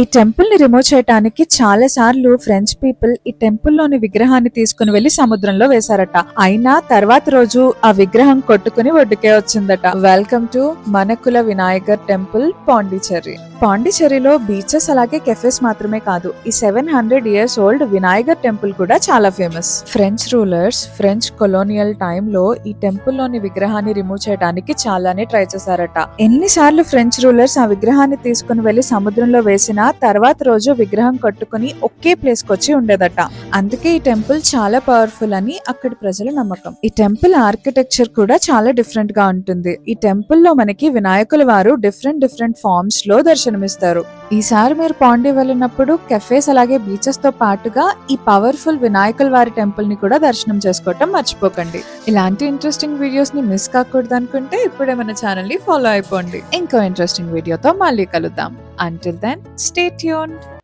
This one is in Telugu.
ఈ టెంపుల్ ని రిమూవ్ చేయడానికి చాలా సార్లు ఫ్రెంచ్ పీపుల్ ఈ టెంపుల్ లోని విగ్రహాన్ని తీసుకుని వెళ్లి సముద్రంలో వేశారట. అయినా తర్వాత రోజు ఆ విగ్రహం కొట్టుకుని ఒడ్డుకే వచ్చిందట. Welcome to Manakula Vinayagar temple, Pondicherry. పాండిచ్చేరిలో బీచెస్ అలాగే కెఫేస్ మాత్రమే కాదు, ఈ 700 years ఓల్డ్ వినాయకర్ టెంపుల్ కూడా చాలా famous. French rulers French colonial time లో ఈ టెంపుల్ లోని విగ్రహాన్ని రిమూవ్ చేయడానికి చాలానే ట్రై చేశారట. ఎన్నిసార్లు ఫ్రెంచ్ రూలర్స్ ఆ విగ్రహాన్ని తీసుకుని వెళ్లి సముద్రంలో వేసినా తర్వాత రోజు విగ్రహం కట్టుకుని ఒకే ప్లేస్ కి వచ్చి ఉండేదట. అందుకే ఈ టెంపుల్ చాలా పవర్ఫుల్ అని అక్కడి ప్రజల నమ్మకం. ఈ టెంపుల్ ఆర్కిటెక్చర్ కూడా చాలా డిఫరెంట్ గా ఉంటుంది. ఈ టెంపుల్ లో మనకి వినాయకుల వారు డిఫరెంట్ ఫార్మ్స్ లో దర్శనమిస్తారు. ఈసారి మీరు పాండి వెళ్ళినప్పుడు కెఫేస్ అలాగే బీచెస్ తో పాటుగా ఈ పవర్ఫుల్ వినాయకుల వారి టెంపుల్ ని కూడా దర్శనం చేసుకోవటం మర్చిపోకండి. ఇలాంటి ఇంట్రెస్టింగ్ వీడియోస్ ని మిస్ కాకూడదు అనుకుంటే ఇప్పుడే మన ఛానల్ ని ఫాలో అయిపోండి. ఇంకో ఇంట్రెస్టింగ్ వీడియోతో మళ్ళీ కలుద్దాం. Until then, stay tuned.